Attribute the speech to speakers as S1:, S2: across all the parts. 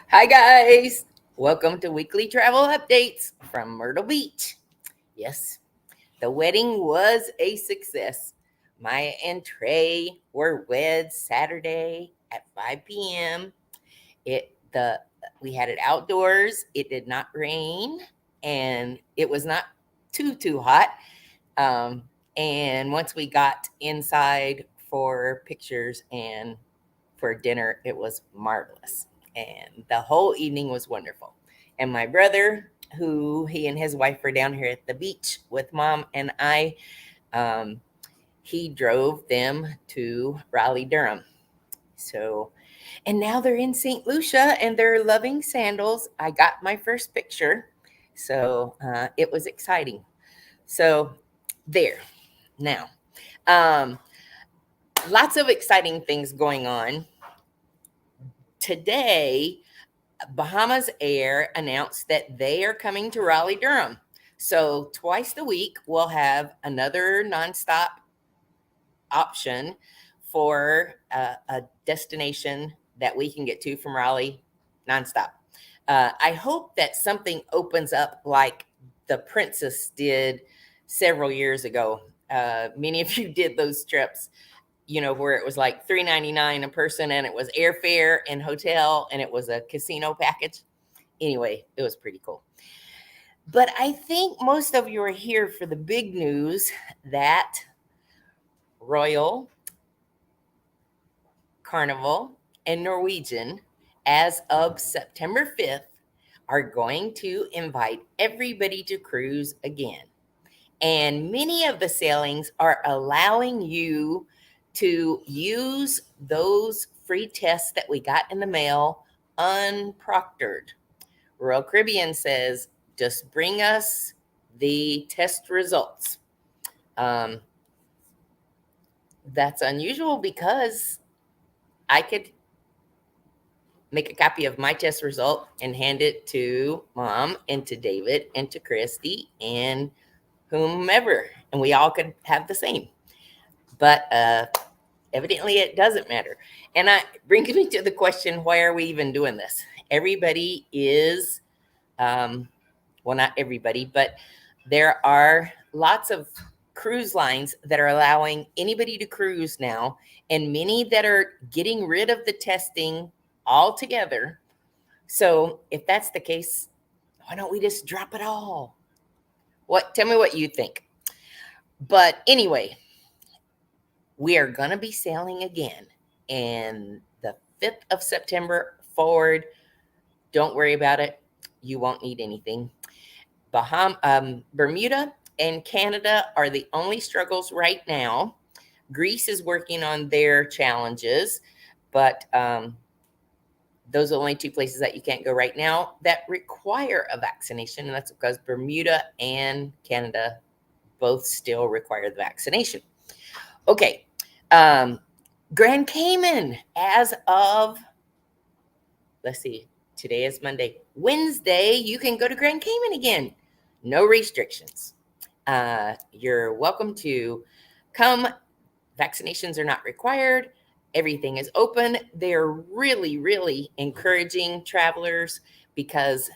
S1: Hi, guys. Welcome to weekly travel updates from Myrtle Beach. Yes, the wedding was a success. Maya and Trey were wed Saturday at 5 p.m. We had it outdoors. It did not rain, and it was not too hot. Um, and once we got inside for pictures and for dinner, it was marvelous. And the whole evening was wonderful. And my brother, who he and his wife were down here at the beach with mom and I, um, he drove them to Raleigh, Durham. So, and now they're in St. Lucia and they're loving sandals. I got my first picture. So it was exciting. So, there. Now, um, lots of exciting things going on. Today, Bahamas Air announced that they are coming to Raleigh, Durham. So, twice a week, we'll have another nonstop option for a destination that we can get to from Raleigh nonstop. I hope that something opens up like the Princess did several years ago. Many of you did those trips, where it was like $3.99 a person and it was airfare and hotel and it was a casino package. Anyway, it was pretty cool. But I think most of you are here for the big news that Royal, Carnival, and Norwegian, as of September 5th, are going to invite everybody to cruise again. And many of the sailings are allowing you to use those free tests that we got in the mail unproctored. Royal Caribbean says, just bring us the test results. Um, that's unusual because I could make a copy of my test result and hand it to mom and to David and to Christy and whomever, and we all could have the same. But evidently, it doesn't matter. And that brings me to the question: why are we even doing this? Everybody is, well, not everybody, but there are lots of cruise lines that are allowing anybody to cruise now, and many that are getting rid of the testing altogether. So, if that's the case, why don't we just drop it all? What? Tell me what you think. But anyway, we are going to be sailing again. And the 5th of September forward, don't worry about it. You won't need anything. Bermuda and Canada are the only struggles right now. Greece is working on their challenges, but those are the only two places that you can't go right now that require a vaccination. And that's because Bermuda and Canada both still require the vaccination. Okay. Grand Cayman, as of, let's see, today is Monday. Wednesday, you can go to Grand Cayman again. No restrictions. You're welcome to come. Vaccinations are not required. Everything is open. They're really encouraging travelers because,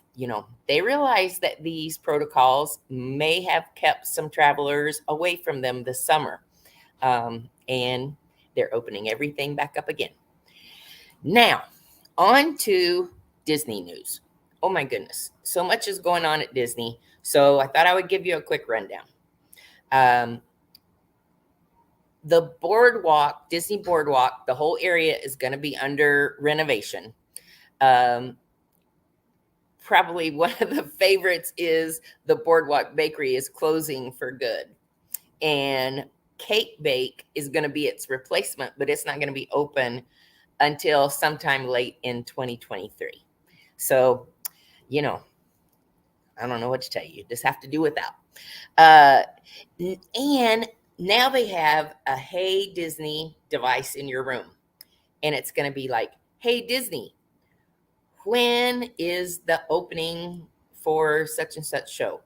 S1: they realize that these protocols may have kept some travelers away from them this summer. And they're opening everything back up again. Now, on to Disney news. Oh my goodness, so much is going on at Disney. So I thought I would give you a quick rundown. The boardwalk, Disney Boardwalk, the whole area is going to be under renovation. Probably one of the favorites is the Boardwalk Bakery is closing for good. And Cake Bake is going to be its replacement, but it's not going to be open until sometime late in 2023. So, I don't know what to tell you. Just have to do without. And now they have a Hey Disney device in your room. And it's going to be like, Hey Disney, when is the opening for such and such show?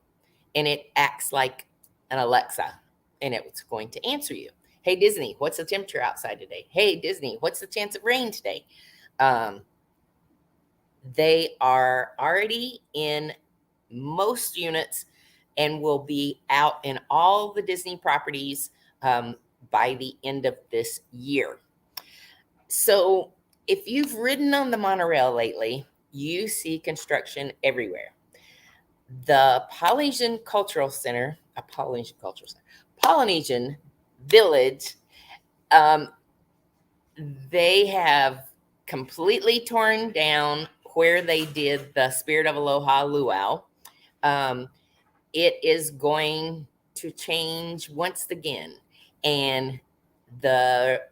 S1: And it acts like an Alexa, and it's going to answer you. Hey Disney, what's the temperature outside today? Hey Disney, what's the chance of rain today? They are already in most units and will be out in all the Disney properties by the end of this year. So if you've ridden on the monorail lately, you see construction everywhere. The Polynesian Cultural Center, Polynesian Village, um, they have completely torn down where they did the Spirit of Aloha Luau. It is going to change once again. And the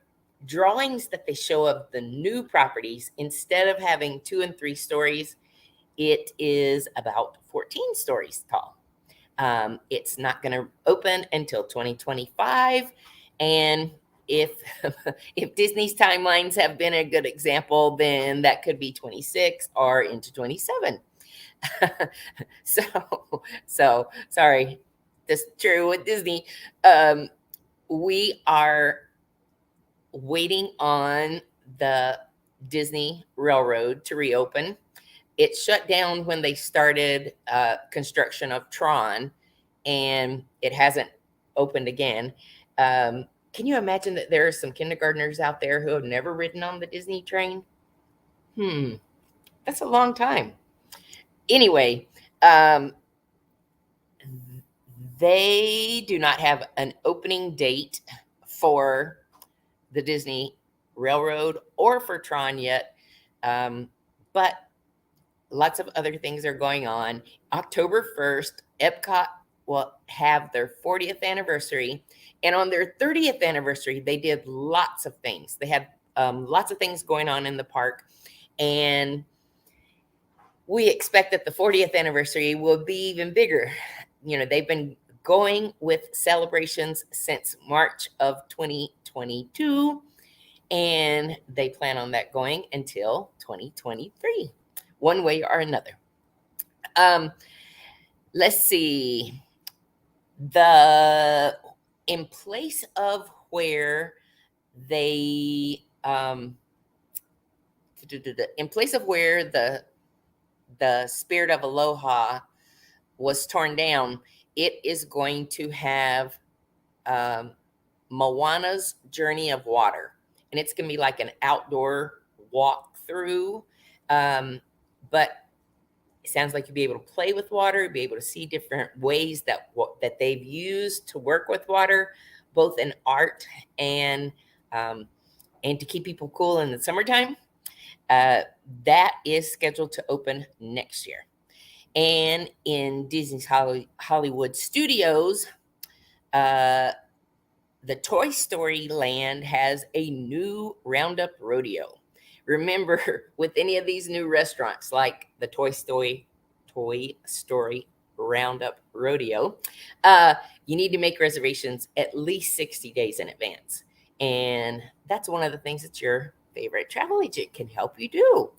S1: drawings that they show of the new properties, instead of having 2 and 3 stories, it is about 14 stories tall. It's not going to open until 2025. And if if Disney's timelines have been a good example, then that could be 26 or into 27. so sorry, that's true with Disney. We are waiting on the Disney Railroad to reopen. It shut down when they started construction of Tron, and it hasn't opened again. Can you imagine that there are some kindergartners out there who have never ridden on the Disney train? That's a long time. Anyway, they do not have an opening date for the Disney Railroad or for Tron yet, but lots of other things are going on. October 1st, Epcot will have their 40th anniversary. And on their 30th anniversary, they did lots of things. They had lots of things going on in the park. And we expect that the 40th anniversary will be even bigger. You know, they've been going with celebrations since March of 2022. And they plan on that going until 2023. One way or another. Let's see. In place of where they, in place of where the Spirit of Aloha was torn down, it is going to have Moana's Journey of Water, and it's going to be like an outdoor walkthrough. But it sounds like you'll be able to play with water, be able to see different ways that they've used to work with water, both in art and to keep people cool in the summertime. That is scheduled to open next year. And in Disney's Hollywood Studios, the Toy Story Land has a new Roundup Rodeo. Remember, with any of these new restaurants, like the Toy Story Roundup Rodeo, you need to make reservations at least 60 days in advance. And that's one of the things that your favorite travel agent can help you do.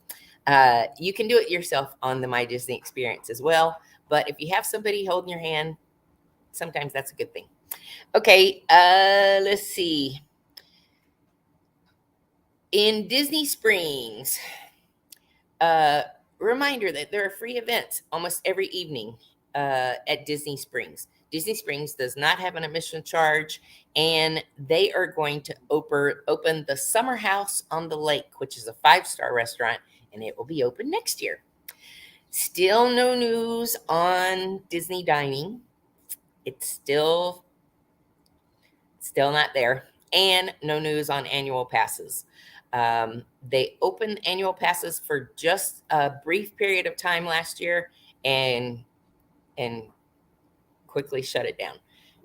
S1: You can do it yourself on the My Disney Experience as well. But if you have somebody holding your hand, sometimes that's a good thing. Okay, let's see. In Disney Springs, reminder that there are free events almost every evening at Disney Springs. Disney Springs does not have an admission charge, and they are going to open the Summer House on the Lake, which is a 5-star restaurant, and it will be open next year. Still no news on Disney dining. It's still not there, and no news on annual passes. They opened annual passes for just a brief period of time last year and quickly shut it down.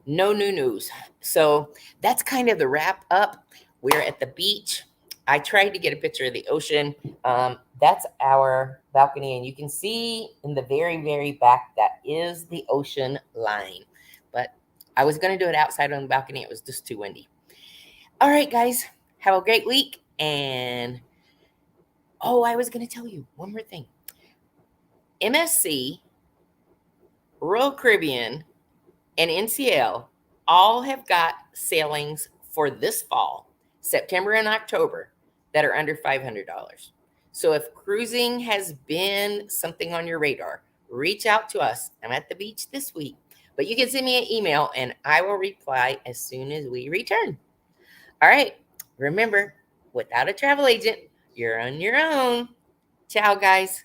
S1: No new news. So that's kind of the wrap up. We're at the beach. I tried to get a picture of the ocean. That's our balcony, and you can see in the very, very back, that is the ocean line. But I was going to do it outside on the balcony. It was just too windy. All right, guys, have a great week. And, I was going to tell you one more thing. MSC, Royal Caribbean, and NCL all have got sailings for this fall, September and October, that are under $500. So if cruising has been something on your radar, reach out to us. I'm at the beach this week, but you can send me an email and I will reply as soon as we return. All right. Remember, without a travel agent, you're on your own. Ciao, guys.